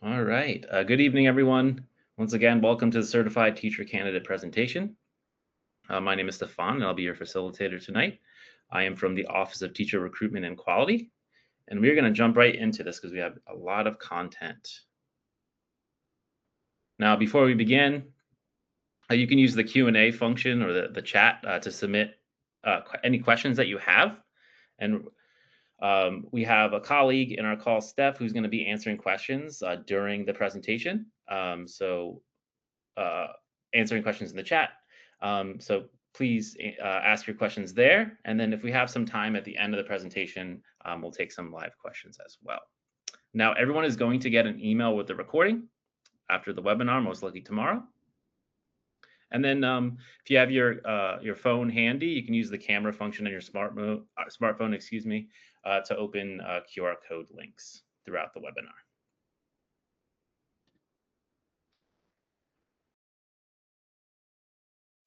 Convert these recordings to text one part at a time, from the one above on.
All right. Good evening, everyone. Once again, welcome to the Certified Teacher Candidate presentation. My name is Stefan, and I'll be your facilitator tonight. I am from the Office of Teacher Recruitment and Quality, and we're going to jump right into this because we have a lot of content. Now, before we begin, you can use the Q&A function or the chat to submit any questions that you have. And we have a colleague in our call, Steph, who's going to be answering questions during the presentation. Answering questions in the chat. So please ask your questions there. And then if we have some time at the end of the presentation, we'll take some live questions as well. Now, everyone is going to get an email with the recording after the webinar, most likely tomorrow. And then if you have your phone handy, you can use the camera function on your smartphone, to open QR code links throughout the webinar.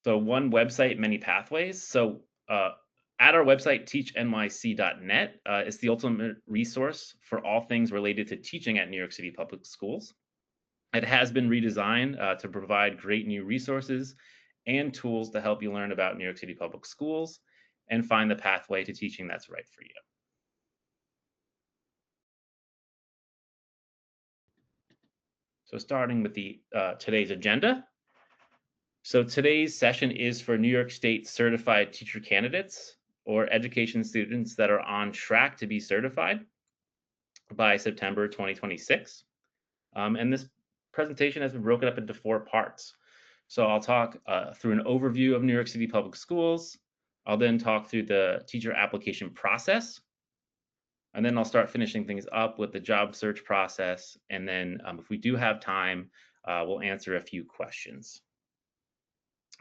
So one website, many pathways. So at our website, tnyc.net, is the ultimate resource for all things related to teaching at New York City Public Schools. It has been redesigned to provide great new resources and tools to help you learn about New York City Public Schools and find the pathway to teaching that's right for you. So starting with the today's agenda. So today's session is for New York State certified teacher candidates or education students that are on track to be certified by September 2026. And this presentation has been broken up into 4 parts. So I'll talk through an overview of New York City Public Schools. I'll then talk through the teacher application process. And then I'll start finishing things up with the job search process. And then if we do have time, we'll answer a few questions.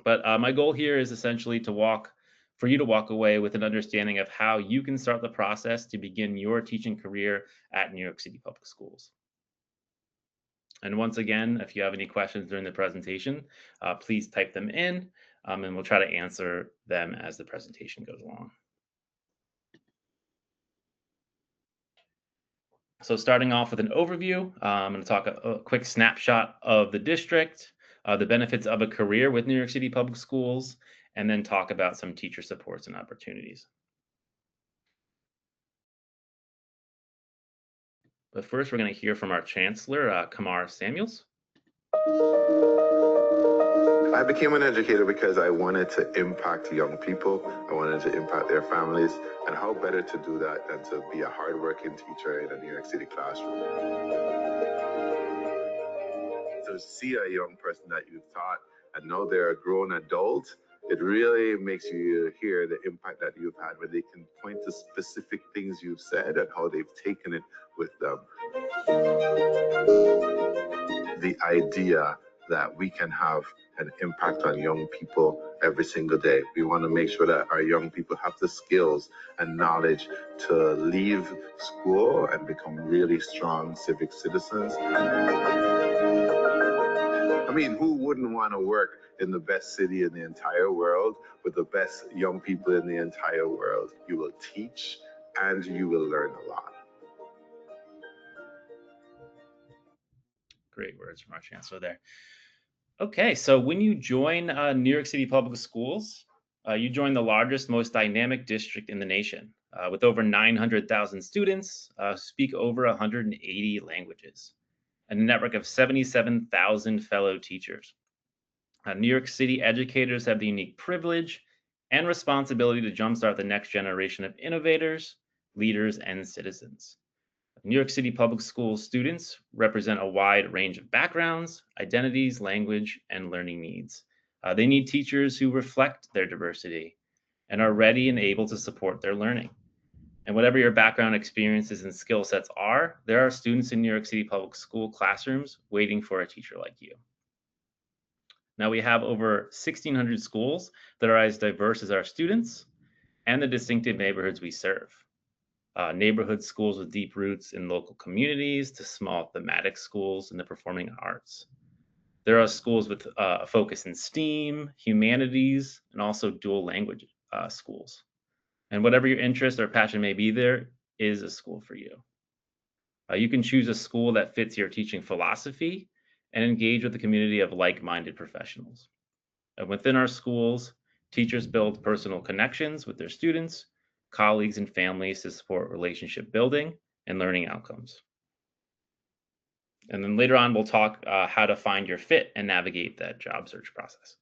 But my goal here is essentially for you to walk away with an understanding of how you can start the process to begin your teaching career at New York City Public Schools. And once again, if you have any questions during the presentation, please type them in, and we'll try to answer them as the presentation goes along. So starting off with an overview, I'm going to talk a quick snapshot of the district, the benefits of a career with New York City Public Schools, and then talk about some teacher supports and opportunities. But first, we're going to hear from our Chancellor, Kamar Samuels. I became an educator because I wanted to impact young people. I wanted to impact their families. And how better to do that than to be a hardworking teacher in a New York City classroom? To see a young person that you've taught and now they're a grown adult, it really makes you hear the impact that you've had, where they can point to specific things you've said and how they've taken it with them. The idea that we can have an impact on young people every single day. We want to make sure that our young people have the skills and knowledge to leave school and become really strong civic citizens. I mean, who wouldn't want to work in the best city in the entire world with the best young people in the entire world? You will teach and you will learn a lot. Great words from our chancellor there. Okay, so when you join New York City Public Schools, you join the largest, most dynamic district in the nation, with over 900,000 students, speak over 180 languages, and a network of 77,000 fellow teachers. New York City educators have the unique privilege and responsibility to jumpstart the next generation of innovators, leaders, and citizens. New York City Public Schools students represent a wide range of backgrounds, identities, language, and learning needs. They need teachers who reflect their diversity and are ready and able to support their learning. And whatever your background experiences and skill sets are, there are students in New York City Public School classrooms waiting for a teacher like you. Now we have over 1,600 schools that are as diverse as our students and the distinctive neighborhoods we serve. Neighborhood schools with deep roots in local communities to small thematic schools in the performing arts. There are schools with a focus in STEAM, humanities, and also dual language schools. And whatever your interest or passion may be, there is a school for you. You can choose a school that fits your teaching philosophy and engage with a community of like-minded professionals. And within our schools, teachers build personal connections with their students, colleagues, and families to support relationship building and learning outcomes. And then later on, we'll talk how to find your fit and navigate that job search process.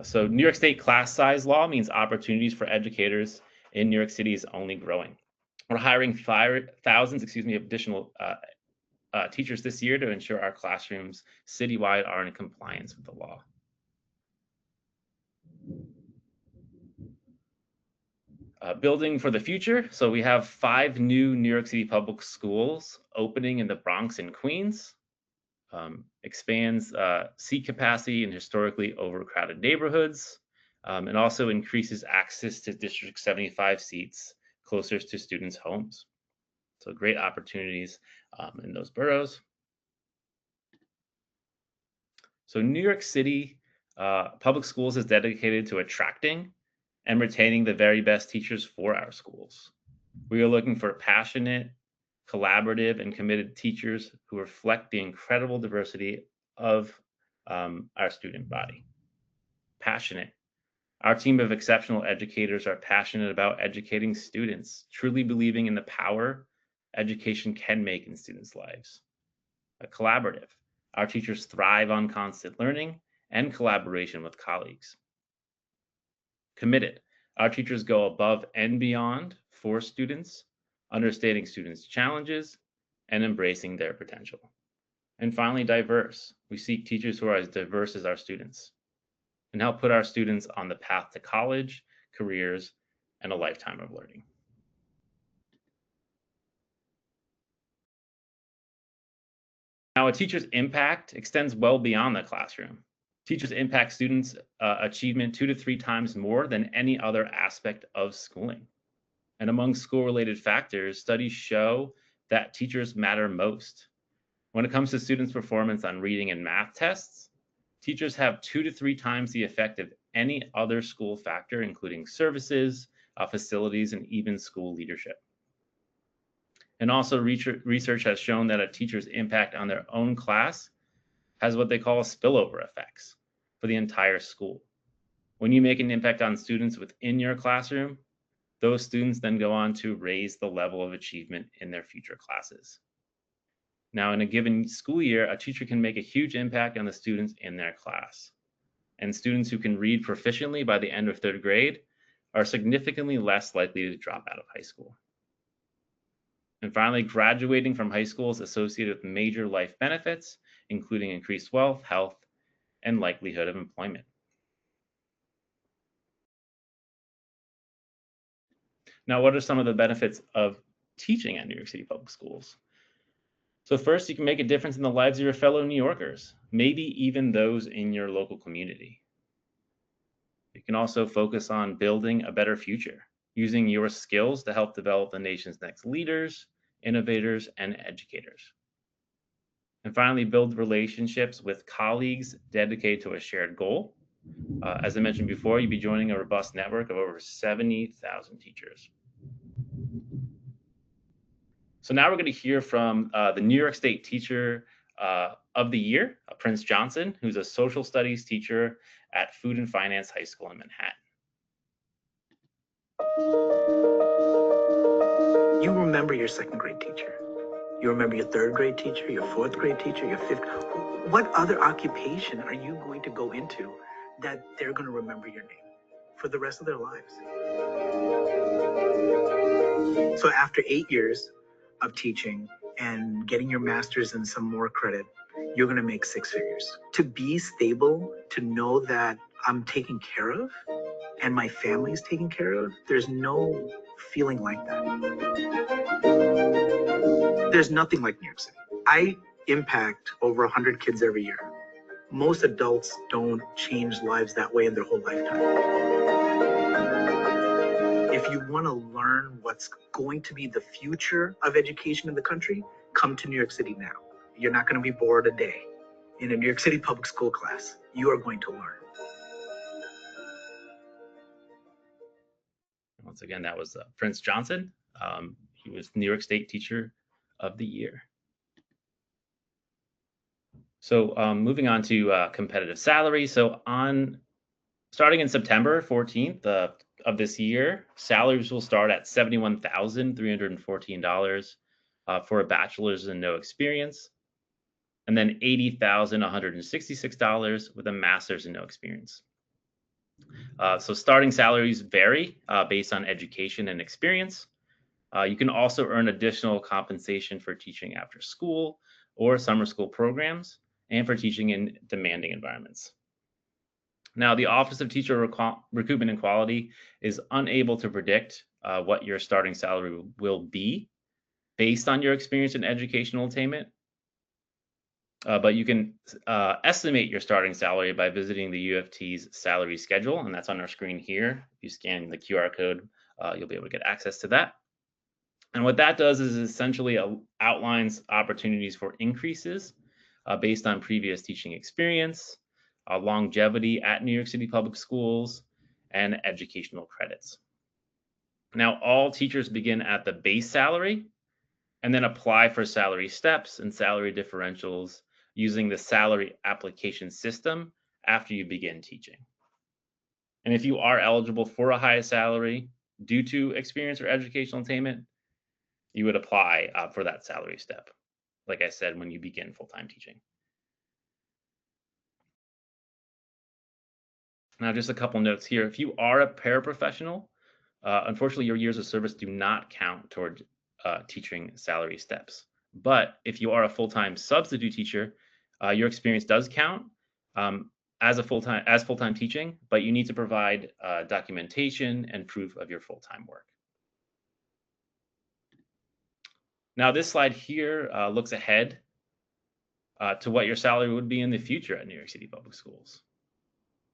So New York State class size law means opportunities for educators in New York City is only growing. We're hiring thousands, of additional teachers this year to ensure our classrooms citywide are in compliance with the law. Building for the future. So we have 5 new New York City public schools opening in the Bronx and Queens. Expands seat capacity in historically overcrowded neighborhoods, and also increases access to District 75 seats closer to students' homes. So great opportunities in those boroughs. So New York City Public Schools is dedicated to attracting and retaining the very best teachers for our schools. We are looking for passionate, collaborative, and committed teachers who reflect the incredible diversity of our student body. Passionate. Our team of exceptional educators are passionate about educating students, truly believing in the power education can make in students' lives. Collaborative. Our teachers thrive on constant learning and collaboration with colleagues. Committed. Our teachers go above and beyond for students, understanding students' challenges and embracing their potential. And finally, diverse. We seek teachers who are as diverse as our students and help put our students on the path to college, careers, and a lifetime of learning. Now, a teacher's impact extends well beyond the classroom. Teachers impact students' achievement 2 to 3 times more than any other aspect of schooling. And among school-related factors, studies show that teachers matter most. When it comes to students' performance on reading and math tests, teachers have 2 to 3 times the effect of any other school factor, including services, facilities, and even school leadership. And also, research has shown that a teacher's impact on their own class has what they call spillover effects for the entire school. When you make an impact on students within your classroom, those students then go on to raise the level of achievement in their future classes. Now, in a given school year, a teacher can make a huge impact on the students in their class. And students who can read proficiently by the end of 3rd grade are significantly less likely to drop out of high school. And finally, graduating from high school is associated with major life benefits, including increased wealth, health, and likelihood of employment. Now, what are some of the benefits of teaching at New York City Public Schools? So first, you can make a difference in the lives of your fellow New Yorkers, maybe even those in your local community. You can also focus on building a better future, using your skills to help develop the nation's next leaders, innovators, and educators. And finally, build relationships with colleagues dedicated to a shared goal. As I mentioned before, you'd be joining a robust network of over 70,000 teachers. So now we're going to hear from the New York State Teacher of the Year, Prince Johnson, who's a social studies teacher at Food and Finance High School in Manhattan. You remember your 2nd grade teacher. You remember your 3rd grade teacher, your 4th grade teacher, your 5th. What other occupation are you going to go into that they're going to remember your name for the rest of their lives? So after 8 years of teaching and getting your master's and some more credit, you're going to make 6 figures. To be stable, to know that I'm taken care of and my family is taken care of, there's no feeling like that. There's nothing like New York City. I impact over 100 kids every year. Most adults don't change lives that way in their whole lifetime. If you want to learn what's going to be the future of education in the country, come to New York City now. You're not going to be bored a day in a New York City public school class. You are going to learn. once again, that was Prince Johnson. He was New York State Teacher of the Year. So moving on to competitive salary. So starting in September 14th of this year, salaries will start at $71,314 for a bachelor's and no experience, and then $80,166 with a master's and no experience. So starting salaries vary based on education and experience. You can also earn additional compensation for teaching after school or summer school programs and for teaching in demanding environments. Now, the Office of Teacher Recruitment and Quality is unable to predict what your starting salary will be based on your experience in educational attainment. But you can estimate your starting salary by visiting the U of T's salary schedule, and that's on our screen here. If you scan the QR code, you'll be able to get access to that. And what that does is essentially outlines opportunities for increases based on previous teaching experience, longevity at New York City Public Schools, and educational credits. Now, all teachers begin at the base salary and then apply for salary steps and salary differentials using the salary application system after you begin teaching. And if you are eligible for a higher salary due to experience or educational attainment, you would apply for that salary step, like I said, when you begin full-time teaching. Now, just a couple notes here. If you are a paraprofessional, unfortunately, your years of service do not count toward teaching salary steps. But if you are a full-time substitute teacher, your experience does count as full-time teaching, but you need to provide documentation and proof of your full-time work. Now, this slide here looks ahead to what your salary would be in the future at New York City Public Schools.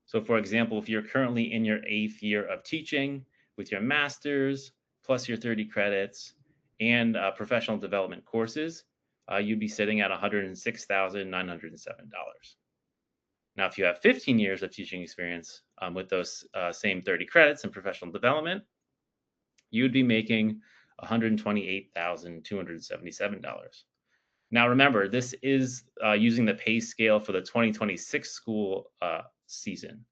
So, for example, if you're currently in your 8th year of teaching with your master's plus your 30 credits and professional development courses, you'd be sitting at $106,907. Now, if you have 15 years of teaching experience with those same 30 credits and professional development, you'd be making $128,277. Now, remember, this is using the pay scale for the 2026 school season.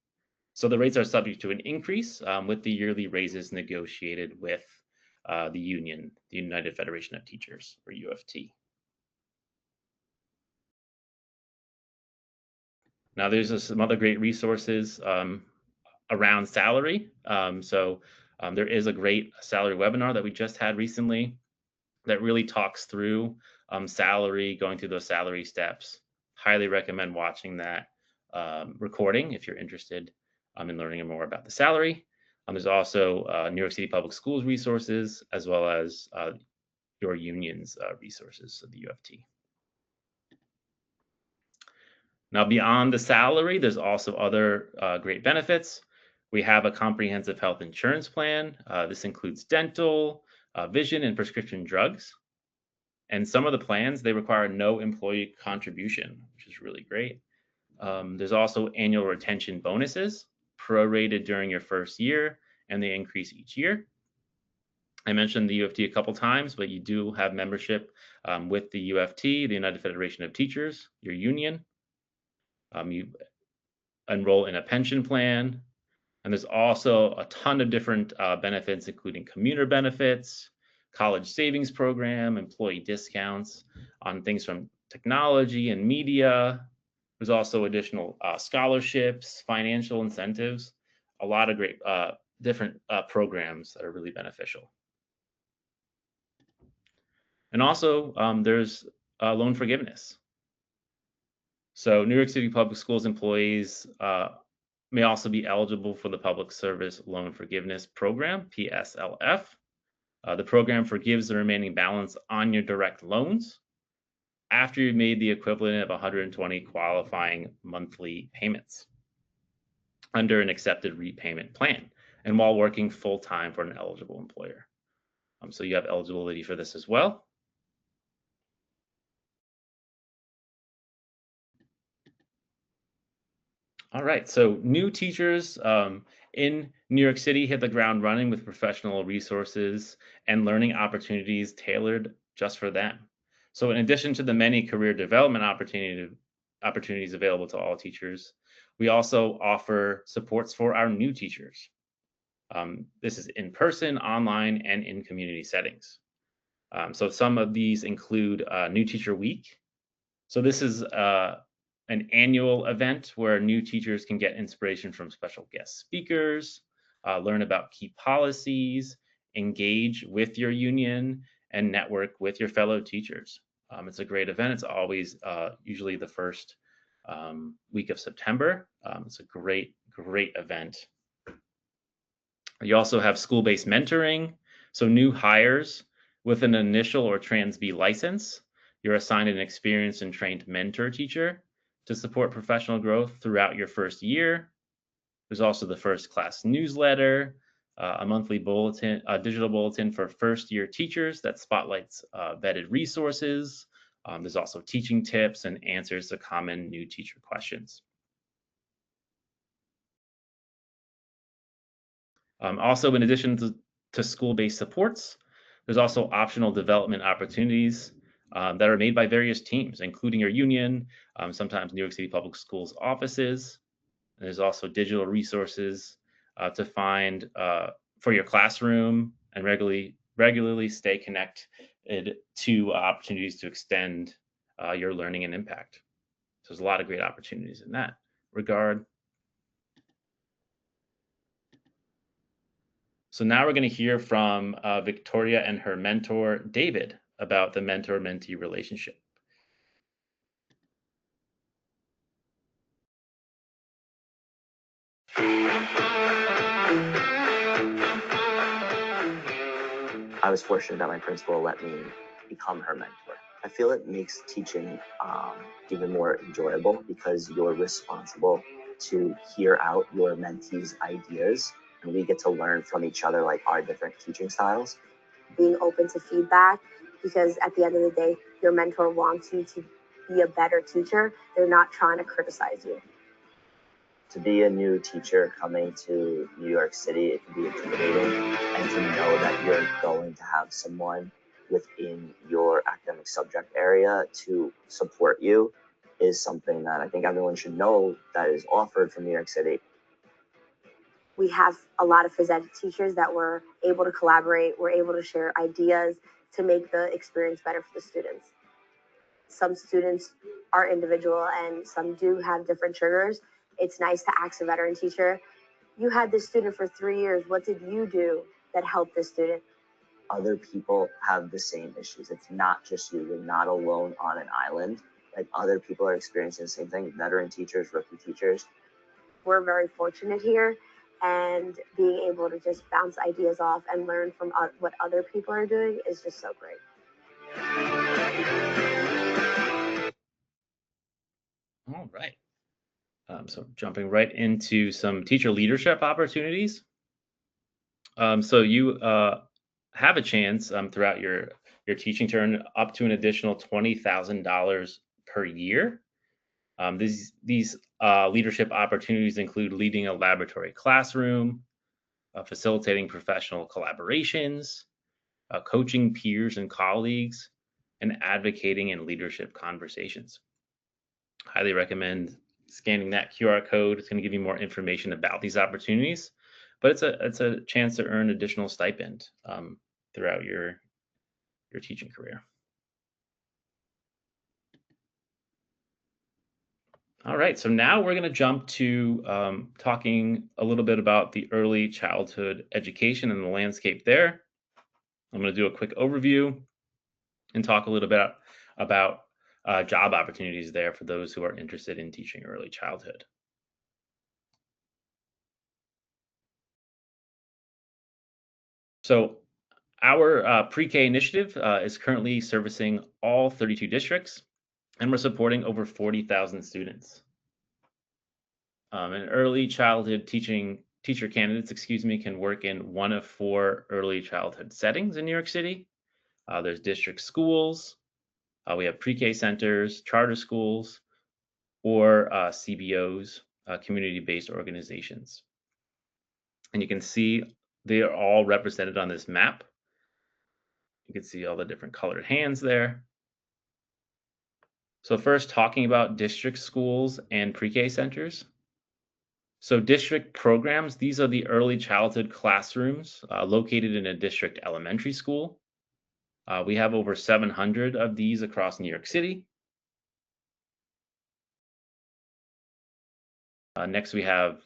So the rates are subject to an increase with the yearly raises negotiated with the union, the United Federation of Teachers, or U of T. Now, there's some other great resources around salary. There is a great salary webinar that we just had recently that really talks through salary, going through those salary steps. Highly recommend watching that recording if you're interested in learning more about the salary. There's also New York City Public Schools resources, as well as your union's resources, so the U of T. Now, beyond the salary, there's also other great benefits. We have a comprehensive health insurance plan. This includes dental, vision, and prescription drugs. And some of the plans, they require no employee contribution, which is really great. There's also annual retention bonuses, prorated during your first year, and they increase each year. I mentioned the U of T a couple times, but you do have membership with the U of T, the United Federation of Teachers, your union. You enroll in a pension plan, and there's also a ton of different benefits, including commuter benefits, college savings program, employee discounts on things from technology and media. There's also additional scholarships, financial incentives, a lot of great different programs that are really beneficial. And also, there's loan forgiveness. So New York City Public Schools employees may also be eligible for the Public Service Loan Forgiveness Program, PSLF. The program forgives the remaining balance on your direct loans after you've made the equivalent of 120 qualifying monthly payments under an accepted repayment plan and while working full-time for an eligible employer. So you have eligibility for this as well. All right, so new teachers in New York City hit the ground running with professional resources and learning opportunities tailored just for them. So in addition to the many career development opportunities available to all teachers, we also offer supports for our new teachers. This is in person, online, and in community settings. So some of these include New Teacher Week. So this is an annual event where new teachers can get inspiration from special guest speakers, learn about key policies, engage with your union, and network with your fellow teachers. It's a great event. It's always usually the first week of September. It's a great event. You also have school-based mentoring. So new hires with an initial or Trans B license, you're assigned an experienced and trained mentor teacher to support professional growth throughout your first year. There's also the first class newsletter, a monthly bulletin, a digital bulletin for first year teachers that spotlights vetted resources. There's also teaching tips and answers to common new teacher questions. Also, in addition to school-based supports, there's also optional development opportunities that are made by various teams, including your union, sometimes New York City Public Schools offices. And there's also digital resources to find for your classroom and regularly stay connected to opportunities to extend your learning and impact. So there's a lot of great opportunities in that regard. So now we're going to hear from Victoria and her mentor, David, about the mentor-mentee relationship. I was fortunate that my principal let me become her mentor. I feel it makes teaching even more enjoyable because you're responsible to hear out your mentees' ideas, and we get to learn from each other, like our different teaching styles. Being open to feedback, because at the end of the day, your mentor wants you to be a better teacher. They're not trying to criticize you. To be a new teacher coming to New York City, it can be intimidating, and to know that you're going to have someone within your academic subject area to support you is something that I think everyone should know that is offered from New York City. We have a lot of phys ed teachers that were able to collaborate, we're able to share ideas to make the experience better for the students. Some students are individual and some do have different triggers. It's nice to ask a veteran teacher, you had this student for 3 years, what did you do that helped this student? Other people have the same issues. It's not just you. You're not alone on an island. Like, other people are experiencing the same thing, veteran teachers, rookie teachers. We're very fortunate here, and being able to just bounce ideas off and learn from what other people are doing is just so great. All right. So jumping right into some teacher leadership opportunities. So you have a chance throughout your teaching to up to an additional $20,000 per year. These leadership opportunities include leading a laboratory classroom, facilitating professional collaborations, coaching peers and colleagues, and advocating in leadership conversations. Highly recommend scanning that QR code. It's going to give you more information about these opportunities, but it's a chance to earn additional stipend throughout your teaching career. All right, so now we're going to jump to talking a little bit about the early childhood education and the landscape there. I'm going to do a quick overview and talk a little bit about job opportunities there for those who are interested in teaching early childhood. So our pre-K initiative is currently servicing all 32 districts, and we're supporting over 40,000 students. And early childhood teacher candidates, can work in one of 4 early childhood settings in New York City. There's district schools, we have pre-K centers, charter schools, or CBOs, community-based organizations. And you can see they are all represented on this map. You can see all the different colored hands there. So first, talking about district schools and pre-K centers. So district programs, these are the early childhood classrooms located in a district elementary school. We have over 700 of these across New York City. Next, we have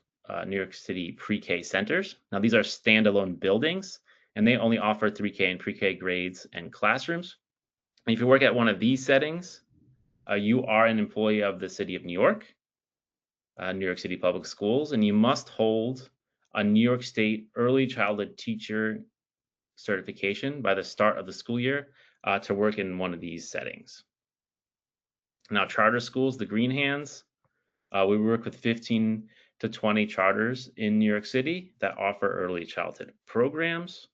New York City pre-K centers. Now, these are standalone buildings, and they only offer 3K and pre-K grades and classrooms. And if you work at one of these settings, you are an employee of the City of New York City Public Schools, and you must hold a New York State Early Childhood Teacher certification by the start of the school year to work in one of these settings. Now, charter schools, the green hands, we work with 15 to 20 charters in New York City that offer early childhood programs.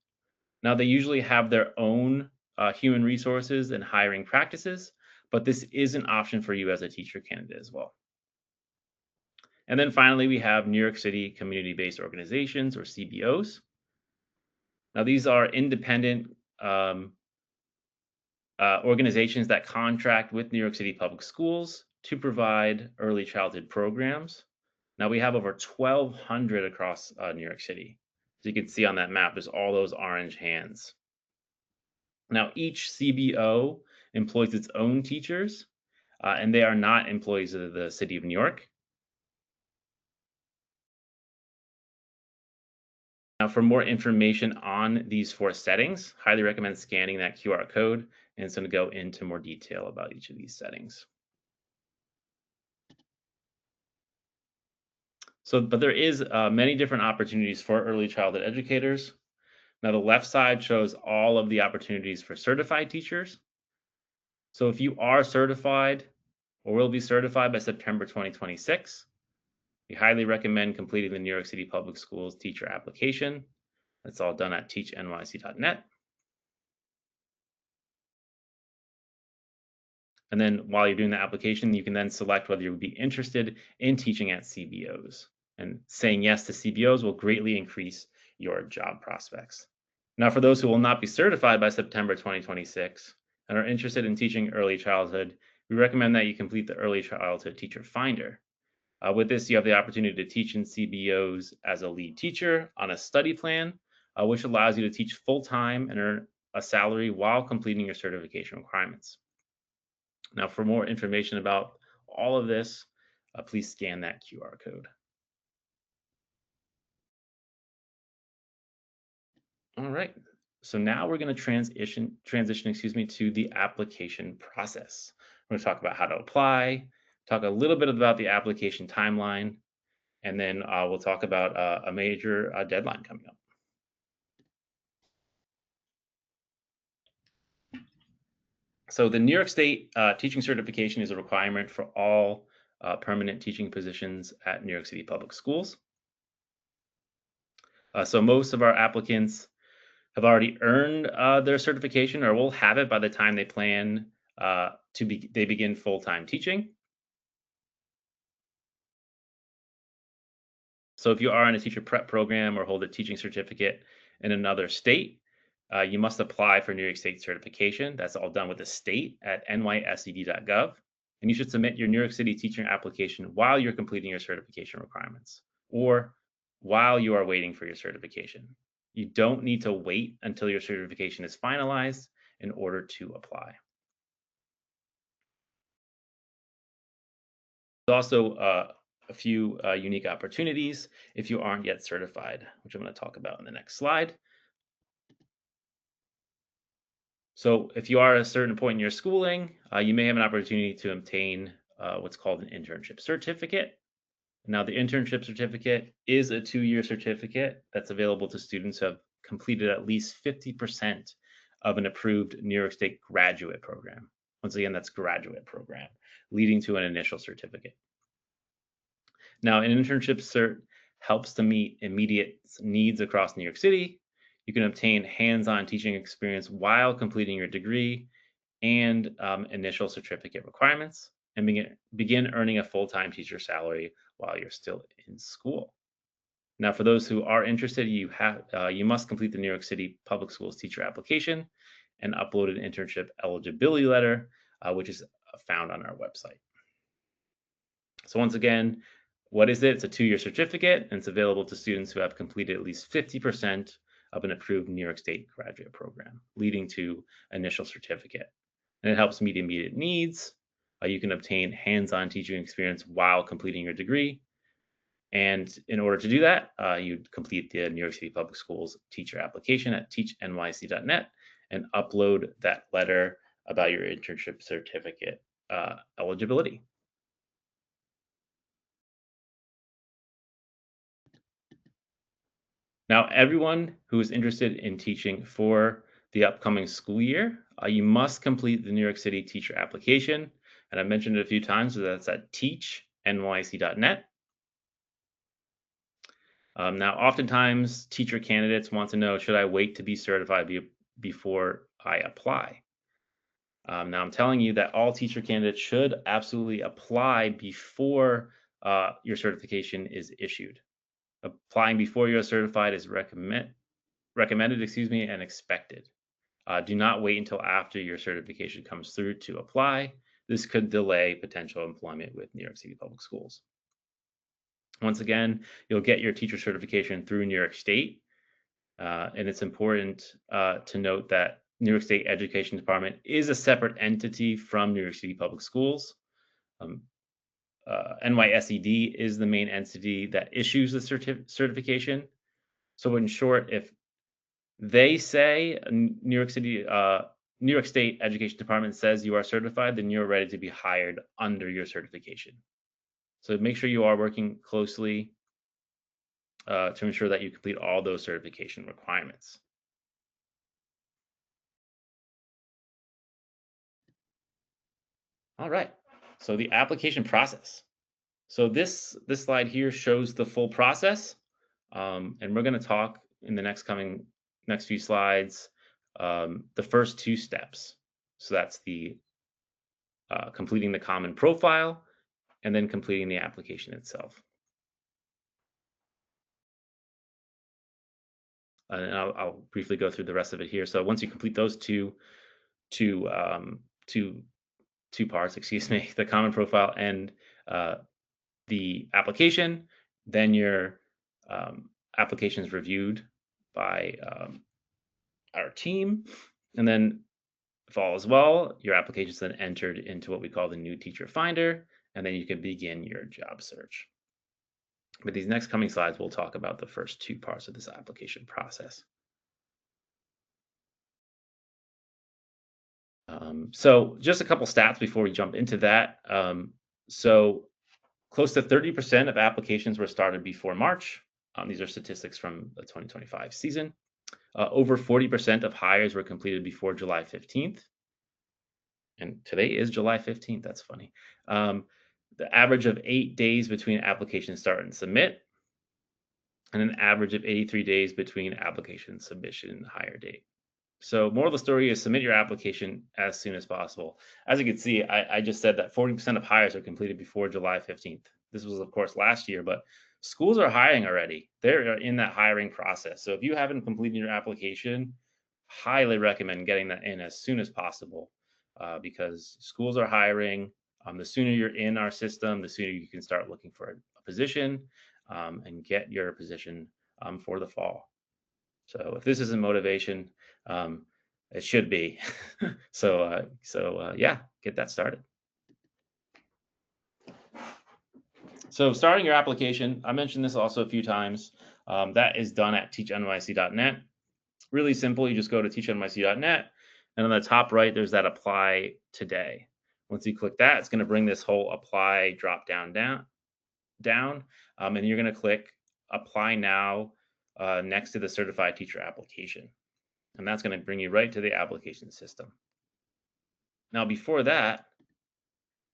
Now, they usually have their own human resources and hiring practices, but this is an option for you as a teacher candidate as well. And then finally, we have New York City community-based organizations, or CBOs. Now, these are independent organizations that contract with New York City Public Schools to provide early childhood programs. Now, we have over 1,200 across New York City. So you can see on that map, there's all those orange hands. Now, each CBO employs its own teachers, and they are not employees of the City of New York. Now, for more information on these 4 settings, highly recommend scanning that QR code, and it's going to go into more detail about each of these settings. So, but there is many different opportunities for early childhood educators. Now, the left side shows all of the opportunities for certified teachers. So if you are certified or will be certified by September 2026, we highly recommend completing the New York City Public Schools teacher application. That's all done at tnyc.net. And then while you're doing the application, you can then select whether you would be interested in teaching at CBOs. And saying yes to CBOs will greatly increase your job prospects. Now, for those who will not be certified by September 2026 and are interested in teaching early childhood, we recommend that you complete the Early Childhood Teacher Finder. With this, you have the opportunity to teach in CBOs as a lead teacher on a study plan, which allows you to teach full-time and earn a salary while completing your certification requirements. Now, for more information about all of this, please scan that QR code. All right. So now we're going to transition, to the application process. We're going to talk about how to apply, talk a little bit about the application timeline, and then we'll talk about a major deadline coming up. So the New York State teaching certification is a requirement for all permanent teaching positions at New York City Public Schools. So most of our applicants have already earned their certification or will have it by the time they plan they begin full-time teaching. So if you are in a teacher prep program or hold a teaching certificate in another state, you must apply for New York State certification. That's all done with the state at NYCP.gov. And you should submit your New York City teaching application while you're completing your certification requirements or while you are waiting for your certification. You don't need to wait until your certification is finalized in order to apply. There's also a few unique opportunities if you aren't yet certified, which I'm going to talk about in the next slide. So if you are at a certain point in your schooling, you may have an opportunity to obtain what's called an internship certificate. Now, the internship certificate is a 2-year certificate that's available to students who have completed at least 50% of an approved New York State graduate program. Once again, that's graduate program, leading to an initial certificate. Now, an internship cert helps to meet immediate needs across New York City. You can obtain hands-on teaching experience while completing your degree and initial certificate requirements, and begin earning a full-time teacher salary while you're still in school. Now, for those who are interested, you must complete the New York City Public Schools teacher application and upload an internship eligibility letter, which is found on our website. So once again, what is it? It's a 2-year certificate, and it's available to students who have completed at least 50% of an approved New York State graduate program, leading to initial certificate. And it helps meet immediate needs. You can obtain hands-on teaching experience while completing your degree. And in order to do that, you complete the New York City Public Schools teacher application at tnyc.net and upload that letter about your internship certificate eligibility. Now, everyone who is interested in teaching for the upcoming school year, you must complete the New York City teacher application. And I mentioned it a few times, so that's at tnyc.net. Now, oftentimes, teacher candidates want to know, should I wait to be certified before I apply? Now, I'm telling you that all teacher candidates should absolutely apply before your certification is issued. Applying before you're certified is recommended, and expected. Do not wait until after your certification comes through to apply. This could delay potential employment with New York City Public Schools. Once again, you'll get your teacher certification through New York State, and it's important to note that New York State Education Department is a separate entity from New York City Public Schools. NYSED is the main entity that issues the certification. So in short, if they say New York State Education Department says you are certified, then you're ready to be hired under your certification. So make sure you are working closely to ensure that you complete all those certification requirements. All right, so the application process. So this slide here shows the full process, and we're going to talk in the next few slides the first 2 steps. So that's the completing the common profile and then completing the application itself. And I'll briefly go through the rest of it here. So once you complete those two parts, excuse me, the common profile and the application, then your application is reviewed by our team, and then if all is well, your application is then entered into what we call the new teacher finder, and then you can begin your job search. But these next coming slides, we'll talk about the first 2 parts of this application process. So just a couple stats before we jump into that. So close to 30% of applications were started before March. These are statistics from the 2025 season. Over 40% of hires were completed before July 15th. And today is July 15th. That's funny. The average of 8 days between application start and submit, and an average of 83 days between application submission and hire date. So moral of the story is submit your application as soon as possible. As you can see, I just said that 40% of hires are completed before July 15th. This was, of course, last year, but schools are hiring already. They're in that hiring process. So if you haven't completed your application, highly recommend getting that in as soon as possible because schools are hiring. The sooner you're in our system, the sooner you can start looking for a position and get your position for the fall. So if this isn't motivation, it should be. So yeah, get that started. So starting your application, I mentioned this also a few times. That is done at teachnyc.net. Really simple. You just go to teachnyc.net, and on the top right, there's that apply today. Once you click that, it's going to bring this whole apply drop down, and you're going to click apply now next to the certified teacher application. And that's going to bring you right to the application system. Now, before that,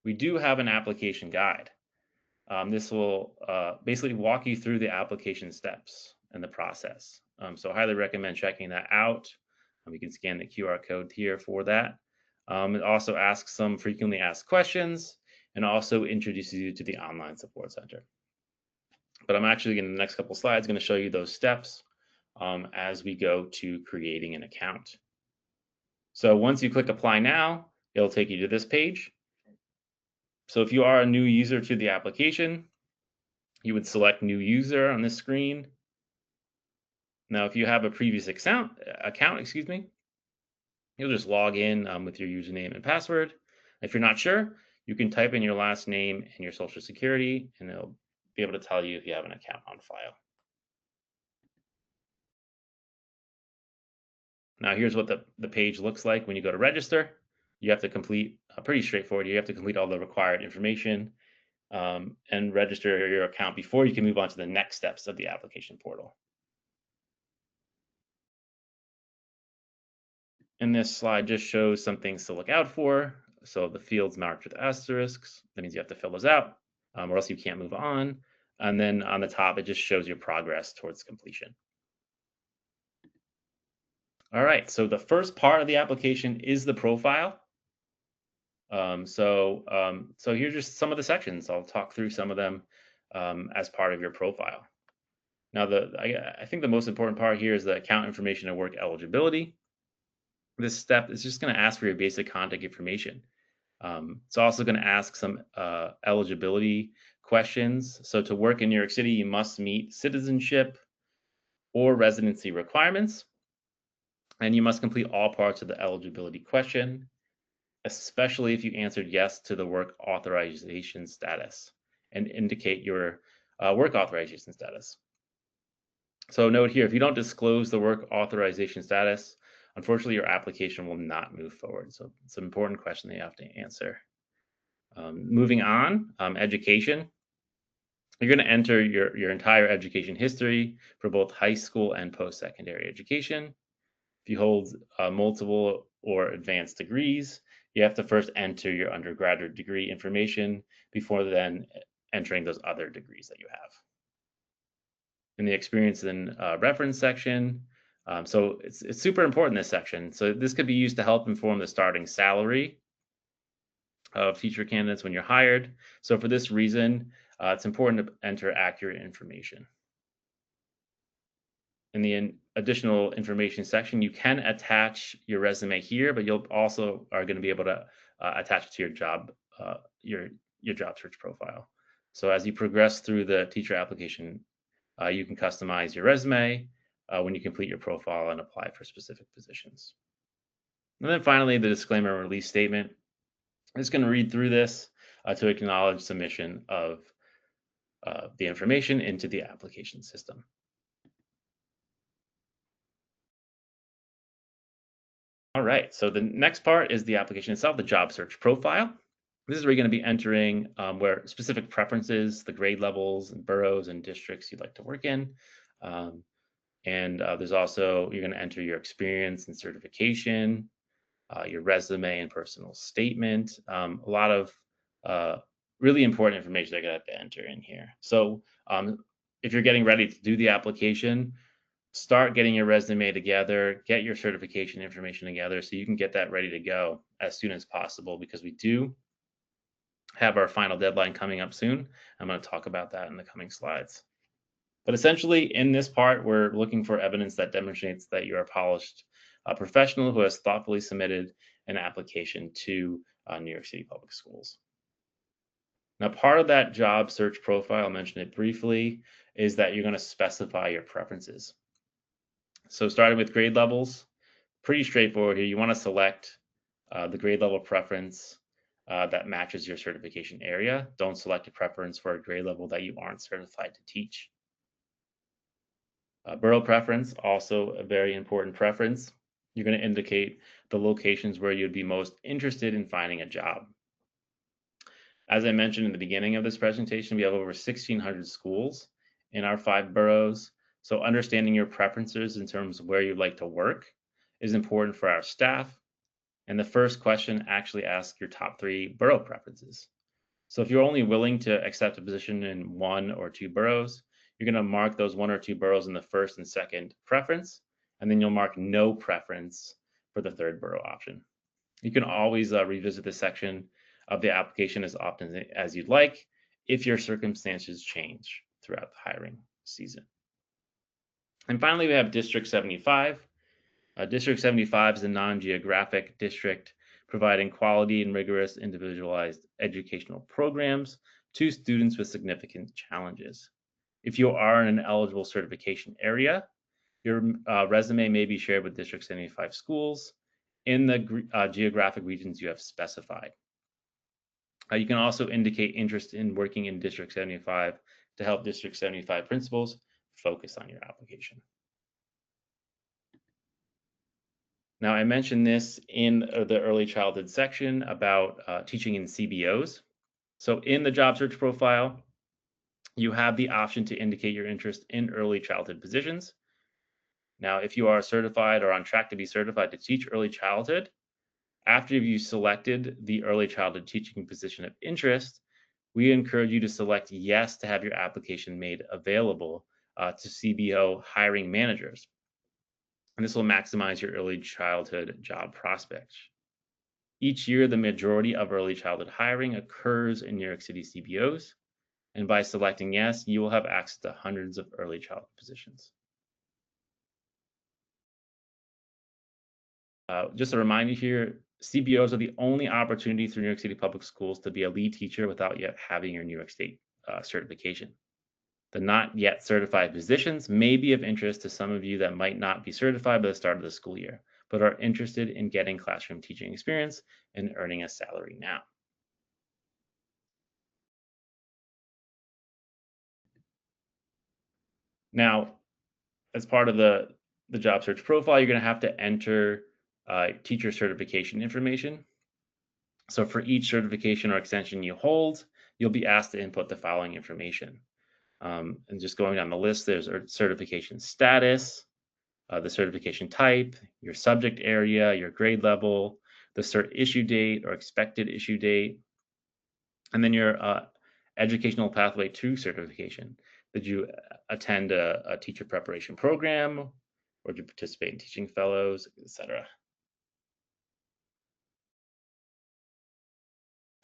we do have an application guide. This will basically walk you through the application steps and the process. So I highly recommend checking that out. You can scan the QR code here for that. It also asks some frequently asked questions and also introduces you to the online support center. but I'm actually in the next couple slides going to show you those steps as we go to creating an account. So once you click apply now, it'll take you to this page. So if you are a new user to the application, you would select new user on this screen. Now, if you have a previous account, you'll just log in with your username and password. If you're not sure, you can type in your last name and your social security, and it'll be able to tell you if you have an account on file. Now, here's what the page looks like when you go to register. You have to complete, pretty straightforward, you have to complete all the required information and register your account before you can move on to the next steps of the application portal. And this slide just shows some things to look out for. So the fields marked with asterisks, that means you have to fill those out or else you can't move on. And then on the top, it just shows your progress towards completion. All right, so the first part of the application is the profile. So here's just some of the sections. I'll talk through some of them as part of your profile. Now, I think the most important part here is the account information and work eligibility. This step is just going to ask for your basic contact information. It's also going to ask some eligibility questions. So to work in New York City, you must meet citizenship or residency requirements, and you must complete all parts of the eligibility question, especially if you answered yes to the work authorization status and indicate your work authorization status. So note here, if you don't disclose the work authorization status, unfortunately, your application will not move forward. So it's an important question that you have to answer. Moving on, education. You're going to enter your entire education history for both high school and post-secondary education. If you hold multiple or advanced degrees, you have to first enter your undergraduate degree information before then entering those other degrees that you have. In the experience and reference section, so it's super important, this section. So this could be used to help inform the starting salary of future candidates when you're hired. So for this reason, it's important to enter accurate information. In the additional information section, you can attach your resume here, but you'll also are going to be able to attach it to your job search profile. So as you progress through the teacher application, you can customize your resume when you complete your profile and apply for specific positions. And then finally, the disclaimer and release statement. I'm just going to read through this to acknowledge submission of the information into the application system. All right, so the next part is the application itself, the job search profile. This is where you're going to be entering where specific preferences, the grade levels and boroughs and districts you'd like to work in. There's also, you're going to enter your experience and certification, your resume and personal statement. A lot of really important information they're going to have to enter in here. So if you're getting ready to do the application, start getting your resume together, get your certification information together so you can get that ready to go as soon as possible, because we do have our final deadline coming up soon. I'm going to talk about that in the coming slides. But essentially, in this part, we're looking for evidence that demonstrates that you're a polished professional who has thoughtfully submitted an application to New York City Public Schools. Now, part of that job search profile, I'll mention it briefly, is that you're going to specify your preferences. So starting with grade levels, pretty straightforward here. You want to select the grade level preference that matches your certification area. Don't select a preference for a grade level that you aren't certified to teach. Borough preference, also a very important preference. You're going to indicate the locations where you'd be most interested in finding a job. As I mentioned in the beginning of this presentation, we have over 1,600 schools in our 5 boroughs. So understanding your preferences in terms of where you'd like to work is important for our staff. And the first question actually asks your top 3 borough preferences. So if you're only willing to accept a position in 1 or 2 boroughs, you're going to mark those 1 or 2 boroughs in the first and second preference, and then you'll mark no preference for the 3rd borough option. You can always revisit this section of the application as often as you'd like if your circumstances change throughout the hiring season. And finally, we have District 75. District 75 is a non-geographic district providing quality and rigorous individualized educational programs to students with significant challenges. If you are in an eligible certification area, your resume may be shared with District 75 schools in the geographic regions you have specified. You can also indicate interest in working in District 75 to help District 75 principals focus on your application. Now, I mentioned this in the early childhood section about teaching in CBOs. So in the job search profile, you have the option to indicate your interest in early childhood positions. Now, if you are certified or on track to be certified to teach early childhood, after you've selected the early childhood teaching position of interest, we encourage you to select yes to have your application made available to CBO hiring managers. And this will maximize your early childhood job prospects. Each year, the majority of early childhood hiring occurs in New York City CBOs. And by selecting yes, you will have access to hundreds of early childhood positions. Just a reminder here, CBOs are the only opportunity through New York City Public Schools to be a lead teacher without yet having your New York State certification. The not yet certified positions may be of interest to some of you that might not be certified by the start of the school year, but are interested in getting classroom teaching experience and earning a salary now. Now, as part of the job search profile, you're going to have to enter teacher certification information. So for each certification or extension you hold, you'll be asked to input the following information. And just going down the list, there's certification status, the certification type, your subject area, your grade level, the cert issue date or expected issue date, and then your educational pathway to certification. Did you attend a teacher preparation program, or did you participate in teaching fellows, etc.?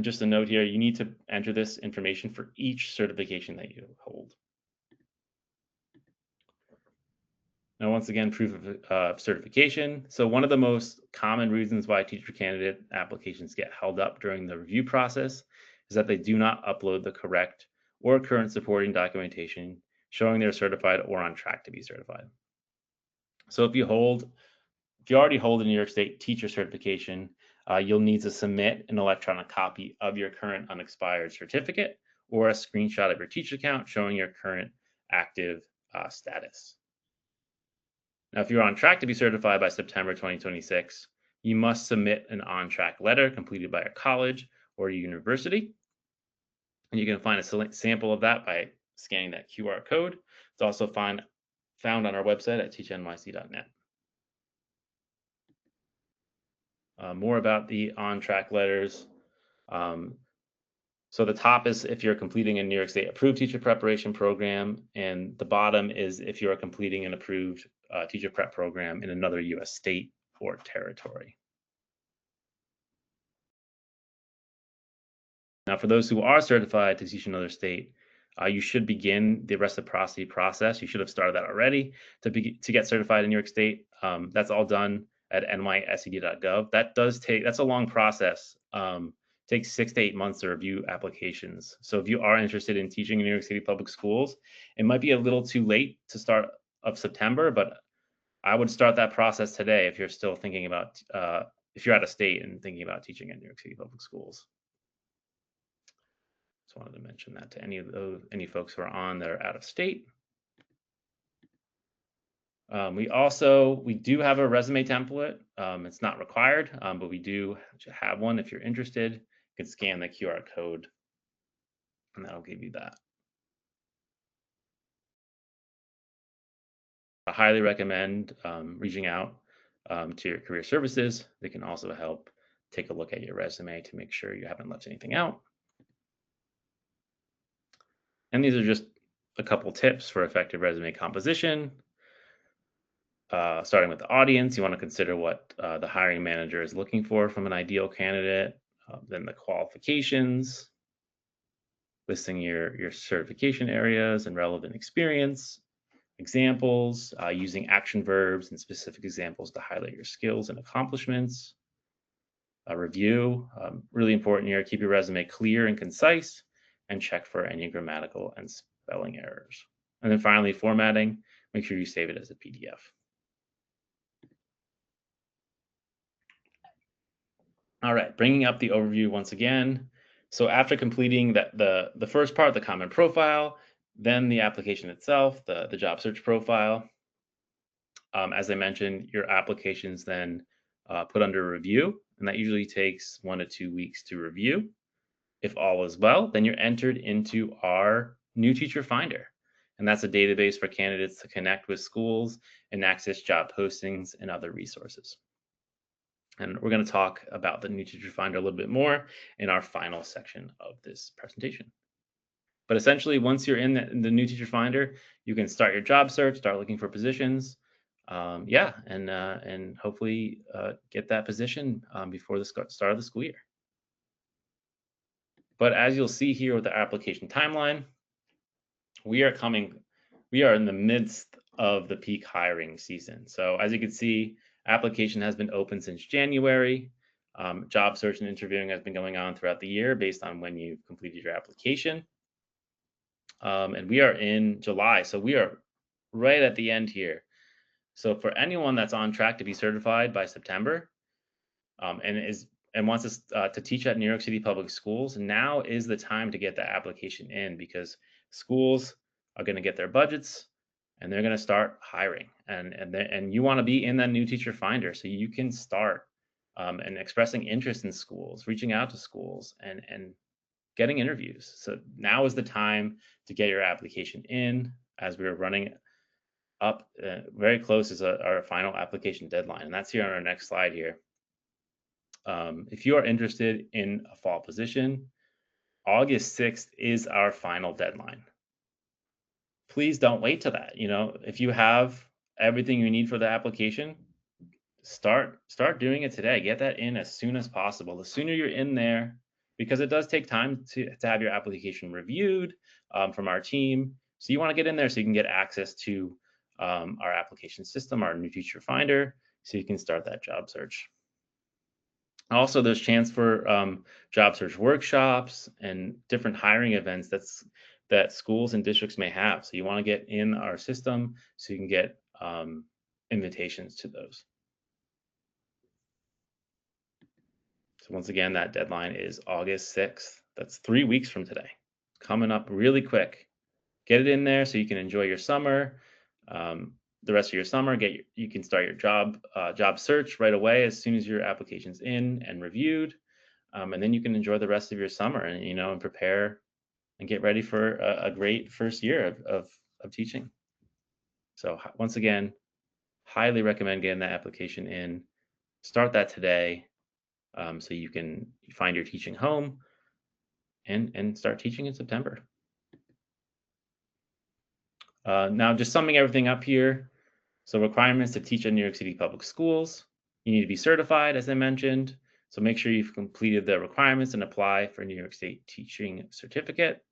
Just a note here, you need to enter this information for each certification that you hold. Now, once again, proof of certification. So one of the most common reasons why teacher candidate applications get held up during the review process is that they do not upload the correct or current supporting documentation showing they're certified or on track to be certified. So if you already hold a New York State teacher certification, you'll need to submit an electronic copy of your current unexpired certificate or a screenshot of your teacher account showing your current active status. Now, if you're on track to be certified by September 2026, you must submit an on-track letter completed by a college or a university. And you can find a sample of that by scanning that QR code. It's also found on our website at tnyc.net. More about the on-track letters. So the top is if you're completing a New York State approved teacher preparation program, and the bottom is if you're completing an approved teacher prep program in another U.S. state or territory. Now, for those who are certified to teach another state, you should begin the reciprocity process. You should have started that already to get certified in New York State. That's all done at NYCPS.gov. That's a long process. Takes 6 to 8 months to review applications. So if you are interested in teaching in New York City public schools, it might be a little too late to start of September, but I would start that process today if you're still thinking about, if you're out of state and thinking about teaching in New York City public schools. Just wanted to mention that to any folks who are on that are out of state. We do have a resume template. It's not required, but we do have one. If you're interested, you can scan the QR code and that'll give you that. I highly recommend reaching out to your career services. They can also help take a look at your resume to make sure you haven't left anything out. And these are just a couple tips for effective resume composition. Starting with the audience, you want to consider what the hiring manager is looking for from an ideal candidate, then the qualifications, listing your certification areas and relevant experience, examples, using action verbs and specific examples to highlight your skills and accomplishments. A review, really important here, keep your resume clear and concise and check for any grammatical and spelling errors. And then finally, formatting, make sure you save it as a PDF. All right, bringing up the overview once again. So after completing the first part, the common profile, then the application itself, the job search profile. As I mentioned, your application's then put under review, and that usually takes 1 to 2 weeks to review. If all is well, then you're entered into our new teacher finder. And that's a database for candidates to connect with schools and access job postings and other resources. And we're going to talk about the new teacher finder a little bit more in our final section of this presentation. But essentially, once you're in the new teacher finder, you can start your job search, start looking for positions, and hopefully get that position before the start of the school year. But as you'll see here with the application timeline, we are in the midst of the peak hiring season. So as you can see, application has been open since January. Job search and interviewing has been going on throughout the year based on when you've completed your application. And we are in July, so we are right at the end here. So for anyone that's on track to be certified by September, and wants us to teach at New York City Public Schools, now is the time to get the application in, because schools are going to get their budgets and they're going to start hiring, and you want to be in that new teacher finder so you can start and expressing interest in schools, reaching out to schools, and getting interviews. So now is the time to get your application in, as we are running up very close is our final application deadline, and that's here on our next slide here. If you are interested in a fall position, August 6th is our final deadline. Please don't wait till that. If you have everything you need for the application, start doing it today. Get that in as soon as possible. The sooner you're in there, because it does take time to have your application reviewed from our team. So you want to get in there so you can get access to our application system, our new teacher finder, so you can start that job search. Also, there's chance for job search workshops and different hiring events that schools and districts may have. So you want to get in our system so you can get invitations to those. So once again, that deadline is August 6th. That's 3 weeks from today. Coming up really quick. Get it in there so you can enjoy your summer. The rest of your summer, you can start your job search right away as soon as your application's in and reviewed, and then you can enjoy the rest of your summer and prepare and get ready for a great first year of teaching. So once again, highly recommend getting that application in. Start that today, so you can find your teaching home and start teaching in September. Now, just summing everything up here. So requirements to teach at New York City Public Schools. You need to be certified, as I mentioned. So make sure you've completed the requirements and apply for New York State Teaching Certificate.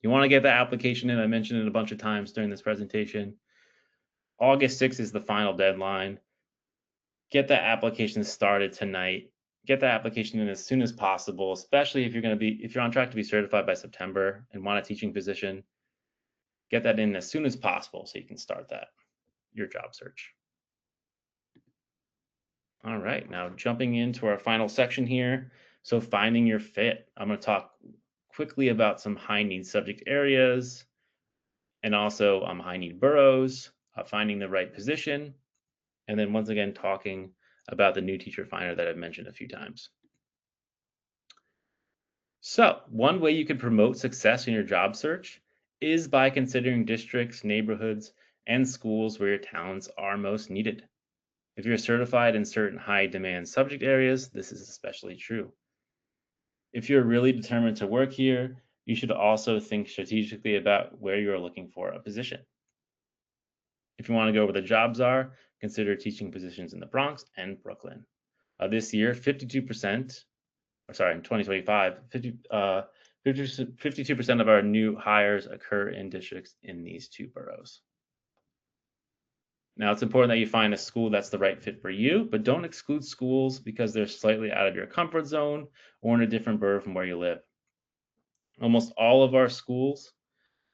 You want to get the application in. I mentioned it a bunch of times during this presentation. August 6th is the final deadline. Get that application started tonight. Get the application in as soon as possible, especially if you're on track to be certified by September and want a teaching position. Get that in as soon as possible so you can start your job search. All right, now jumping into our final section here. So finding your fit. I'm going to talk quickly about some high need subject areas and also high need boroughs, finding the right position, and then once again talking about the new teacher finder that I've mentioned a few times. So one way you can promote success in your job search is by considering districts, neighborhoods, and schools where your talents are most needed. If you're certified in certain high demand subject areas, this is especially true. If you're really determined to work here, you should also think strategically about where you are looking for a position. If you want to go where the jobs are, consider teaching positions in the Bronx and Brooklyn. This year, in 2025, 52% of our new hires occur in districts in these 2 boroughs. Now, it's important that you find a school that's the right fit for you, but don't exclude schools because they're slightly out of your comfort zone or in a different borough from where you live. Almost all of our schools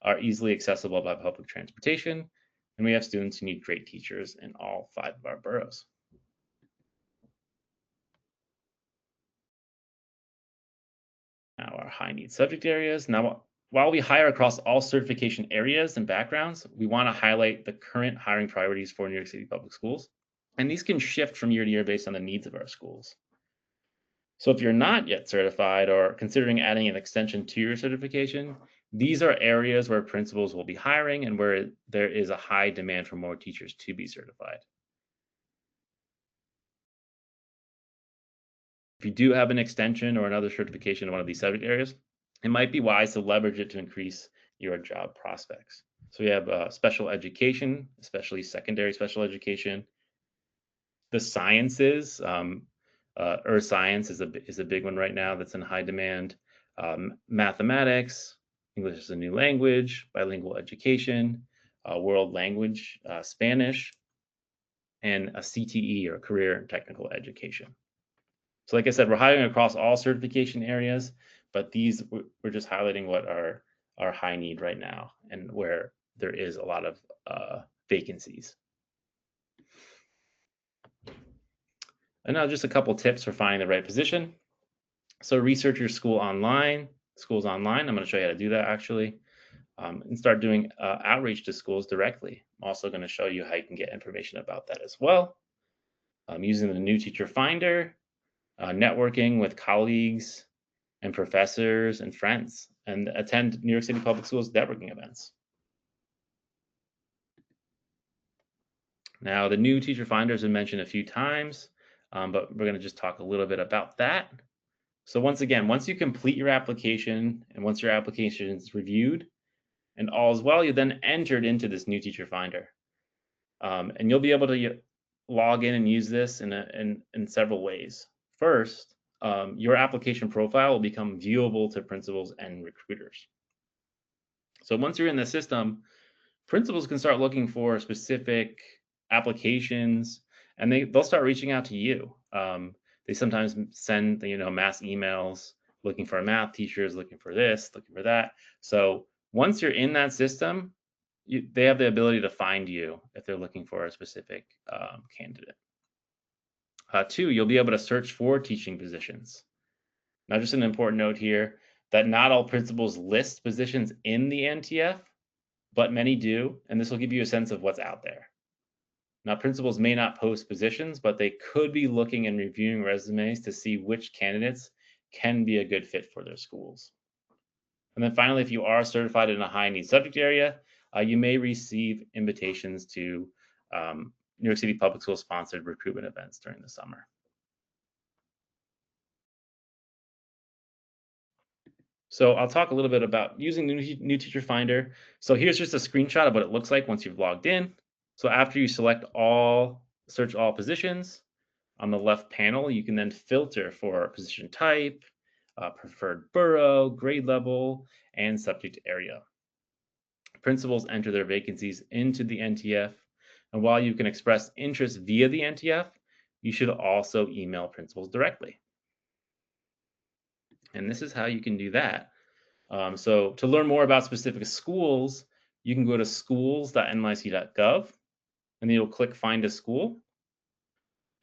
are easily accessible by public transportation, and we have students who need great teachers in all 5 of our boroughs. Now, our high need subject areas. Now, while we hire across all certification areas and backgrounds, we want to highlight the current hiring priorities for New York City Public Schools. And these can shift from year to year based on the needs of our schools. So if you're not yet certified or considering adding an extension to your certification, these are areas where principals will be hiring and where there is a high demand for more teachers to be certified. If you do have an extension or another certification in one of these subject areas, it might be wise to leverage it to increase your job prospects. So we have special education, especially secondary special education. The sciences, earth science is a big one right now that's in high demand. Mathematics, English as a new language, bilingual education, world language, Spanish, and a CTE or career and technical education. So like I said, we're hiring across all certification areas, but these we're just highlighting what are high need right now and where there is a lot of vacancies. And now just a couple tips for finding the right position. So research your school online, schools online. I'm going to show you how to do that actually, and start doing outreach to schools directly. I'm also going to show you how you can get information about that as well. Using the new teacher finder, networking with colleagues and professors and friends, and attend New York City Public Schools networking events. Now, the new teacher finder has been mentioned a few times, but we're going to just talk a little bit about that. So once again, once you complete your application and once your application is reviewed and all is well, you're then entered into this new teacher finder. And you'll be able to log in and use this in several ways. First, your application profile will become viewable to principals and recruiters. So once you're in the system, principals can start looking for specific applications, and they'll start reaching out to you. They sometimes send mass emails looking for math teachers, looking for this, looking for that. So once you're in that system, they have the ability to find you if they're looking for a specific candidate. 2, you'll be able to search for teaching positions. Now, just an important note here that not all principals list positions in the NTF, but many do, and this will give you a sense of what's out there. Now, principals may not post positions, but they could be looking and reviewing resumes to see which candidates can be a good fit for their schools. And then finally, if you are certified in a high need subject area, you may receive invitations to New York City Public Schools sponsored recruitment events during the summer. So I'll talk a little bit about using the new teacher finder. So here's just a screenshot of what it looks like once you've logged in. So after you select search all positions, on the left panel, you can then filter for position type, preferred borough, grade level, and subject area. Principals enter their vacancies into the NTF, and while you can express interest via the NTF, you should also email principals directly. And this is how you can do that. So to learn more about specific schools, you can go to schools.nyc.gov, and then you'll click Find a School.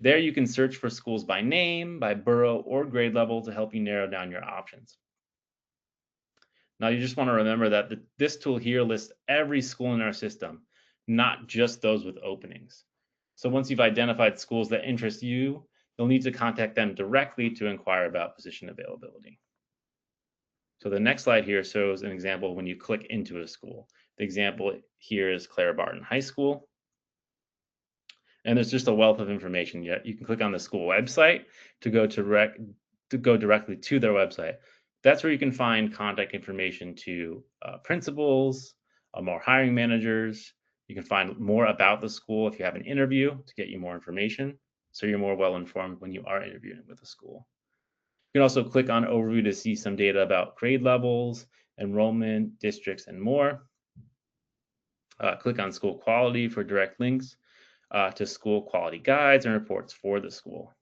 There you can search for schools by name, by borough, or grade level to help you narrow down your options. Now you just want to remember that this tool here lists every school in our system, not just those with openings. So once you've identified schools that interest you, you'll need to contact them directly to inquire about position availability. So the next slide here shows an example when you click into a school. The example here is Clara Barton High School. And there's just a wealth of information. You can click on the school website to go directly to their website. That's where you can find contact information to principals, more hiring managers. You can find more about the school if you have an interview to get you more information, so you're more well informed when you are interviewing with a school. You can also click on overview to see some data about grade levels, enrollment, districts, and more. Click on school quality for direct links to school quality guides and reports for the school.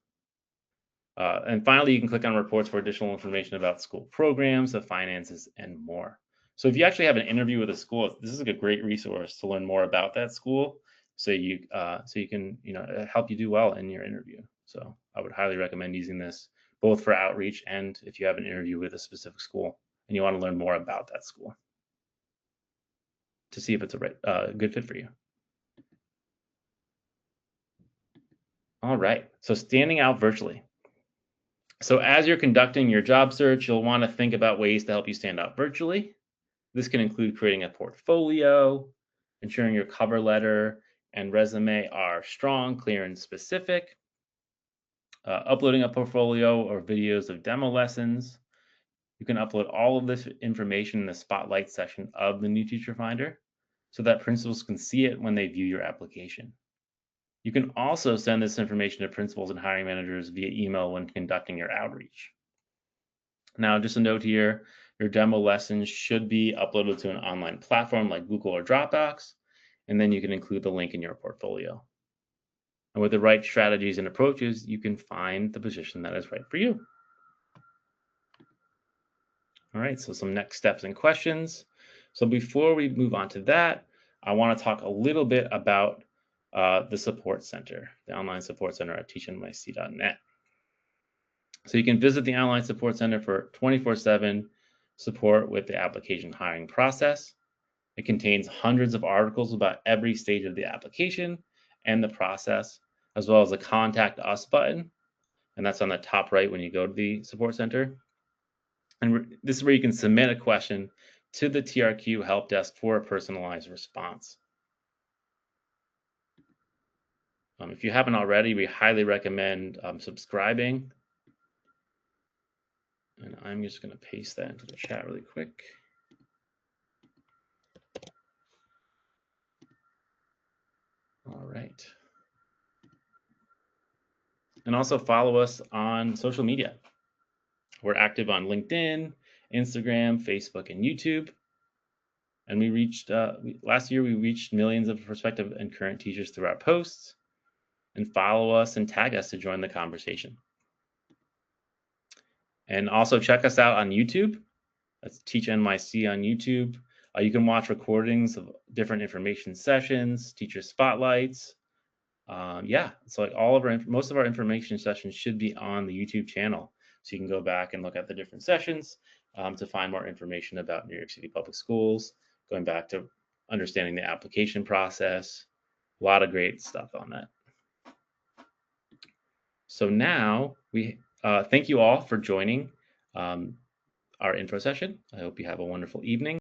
And finally, you can click on reports for additional information about school programs, the finances, and more. So if you actually have an interview with a school, this is a great resource to learn more about that school, so you can help you do well in your interview. So I would highly recommend using this both for outreach and if you have an interview with a specific school and you want to learn more about that school to see if it's a good fit for you. All right, so standing out virtually. So as you're conducting your job search, you'll want to think about ways to help you stand out virtually. This can include creating a portfolio, ensuring your cover letter and resume are strong, clear, and specific, uploading a portfolio or videos of demo lessons. You can upload all of this information in the Spotlight section of the New Teacher Finder so that principals can see it when they view your application. You can also send this information to principals and hiring managers via email when conducting your outreach. Now, just a note here, your demo lessons should be uploaded to an online platform like Google or Dropbox, and then you can include the link in your portfolio. And with the right strategies and approaches, you can find the position that is right for you. All right, so some next steps and questions. So before we move on to that, I want to talk a little bit about the support center, the online support center at tnyc.net. So you can visit the online support center for 24/7 support with the application hiring process. It contains hundreds of articles about every stage of the application and the process, as well as a contact us button. And that's on the top right when you go to the support center. And this is where you can submit a question to the TRQ help desk for a personalized response. If you haven't already, we highly recommend subscribing. And I'm just going to paste that into the chat really quick. All right. And also follow us on social media. We're active on LinkedIn, Instagram, Facebook, and YouTube. And we reached, last year, we reached millions of prospective and current teachers through our posts. And follow us and tag us to join the conversation. And also check us out on YouTube. That's Teach NYC on YouTube. You can watch recordings of different information sessions, teacher spotlights. Yeah, so like most of our information sessions should be on the YouTube channel. So you can go back and look at the different sessions to find more information about New York City Public Schools, going back to understanding the application process. A lot of great stuff on that. So now we thank you all for joining our intro session. I hope you have a wonderful evening.